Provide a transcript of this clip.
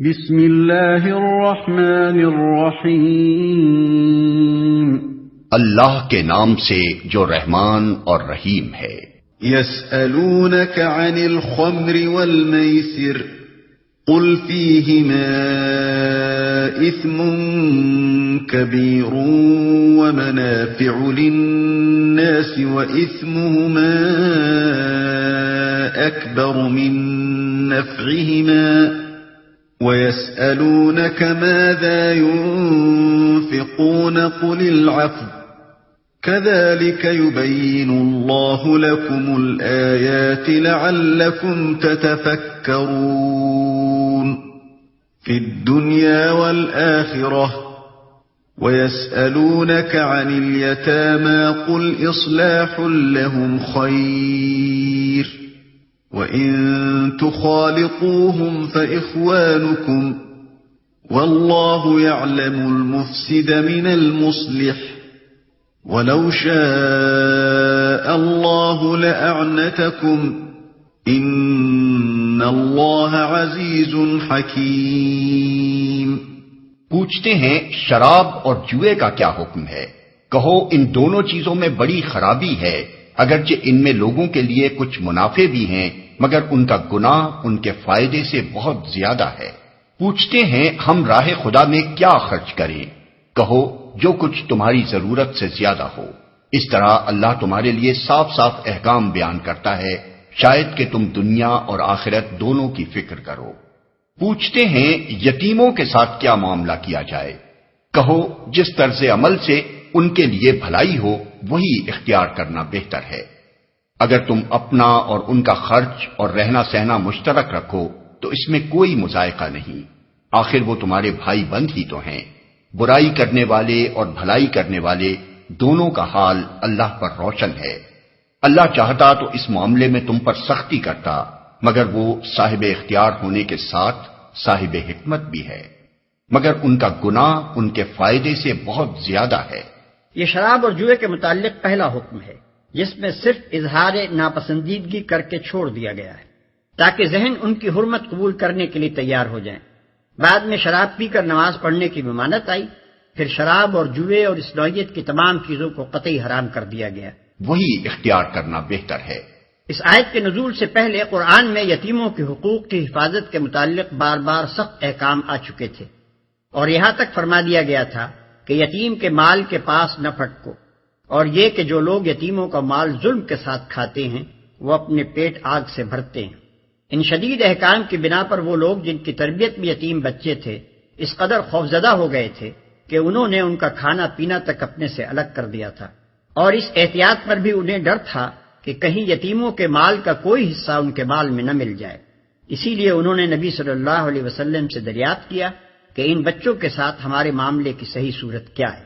بسم اللہ الرحمن الرحیم، اللہ کے نام سے جو رحمان اور رحیم ہے۔ یسألونک عن الخمر والمیسر قل فیہما اثم کبیر ومنافع للناس واثمہما اکبر من نفعہما وَيَسْأَلُونَكَ مَاذَا يُنْفِقُونَ قُلِ الْعَفْوَ كَذَلِكَ يُبَيِّنُ اللَّهُ لَكُمُ الْآيَاتِ لَعَلَّكُمْ تَتَفَكَّرُونَ فِي الدُّنْيَا وَالْآخِرَةِ وَيَسْأَلُونَكَ عَنِ الْيَتَامَى قُلْ إِصْلَاحٌ لَهُمْ خَيْرٌ وَإِن تُخَالِطُوهُمْ فَإِخْوَانُكُمْ وَاللَّهُ يَعْلَمُ الْمُفْسِدَ مِنَ الْمُصْلِحِ وَلَوْ شَاءَ اللَّهُ لَأَعْنَتَكُمْ إِنَّ اللَّهَ عَزِيزٌ حَكِيمٌ۔ پوچھتے ہیں شراب اور جوئے کا کیا حکم ہے؟ کہو ان دونوں چیزوں میں بڑی خرابی ہے، اگرچہ ان میں لوگوں کے لیے کچھ منافع بھی ہیں، مگر ان کا گناہ ان کے فائدے سے بہت زیادہ ہے۔ پوچھتے ہیں ہم راہ خدا میں کیا خرچ کریں؟ کہو جو کچھ تمہاری ضرورت سے زیادہ ہو۔ اس طرح اللہ تمہارے لیے صاف صاف احکام بیان کرتا ہے، شاید کہ تم دنیا اور آخرت دونوں کی فکر کرو۔ پوچھتے ہیں یتیموں کے ساتھ کیا معاملہ کیا جائے؟ کہو جس طرز عمل سے ان کے لیے بھلائی ہو وہی اختیار کرنا بہتر ہے۔ اگر تم اپنا اور ان کا خرچ اور رہنا سہنا مشترک رکھو تو اس میں کوئی مذائقہ نہیں، آخر وہ تمہارے بھائی بند ہی تو ہیں۔ برائی کرنے والے اور بھلائی کرنے والے دونوں کا حال اللہ پر روشن ہے۔ اللہ چاہتا تو اس معاملے میں تم پر سختی کرتا، مگر وہ صاحب اختیار ہونے کے ساتھ صاحب حکمت بھی ہے، مگر ان کا گناہ ان کے فائدے سے بہت زیادہ ہے۔ یہ شراب اور جوئے کے متعلق پہلا حکم ہے، جس میں صرف اظہار ناپسندیدگی کر کے چھوڑ دیا گیا ہے تاکہ ذہن ان کی حرمت قبول کرنے کے لیے تیار ہو جائیں۔ بعد میں شراب پی کر نماز پڑھنے کی ممانعت آئی، پھر شراب اور جوئے اور اس نوعیت کی تمام چیزوں کو قطعی حرام کر دیا گیا۔ وہی اختیار کرنا بہتر ہے۔ اس آیت کے نزول سے پہلے قرآن میں یتیموں کے حقوق کی حفاظت کے متعلق بار بار سخت احکام آ چکے تھے، اور یہاں تک فرما دیا گیا تھا کہ یتیم کے مال کے پاس نہ پھٹکو، اور یہ کہ جو لوگ یتیموں کا مال ظلم کے ساتھ کھاتے ہیں وہ اپنے پیٹ آگ سے بھرتے ہیں۔ ان شدید احکام کی بنا پر وہ لوگ جن کی تربیت میں یتیم بچے تھے اس قدر خوفزدہ ہو گئے تھے کہ انہوں نے ان کا کھانا پینا تک اپنے سے الگ کر دیا تھا، اور اس احتیاط پر بھی انہیں ڈر تھا کہ کہیں یتیموں کے مال کا کوئی حصہ ان کے مال میں نہ مل جائے۔ اسی لیے انہوں نے نبی صلی اللہ علیہ وسلم سے دریافت کیا کہ ان بچوں کے ساتھ ہمارے معاملے کی صحیح صورت کیا ہے۔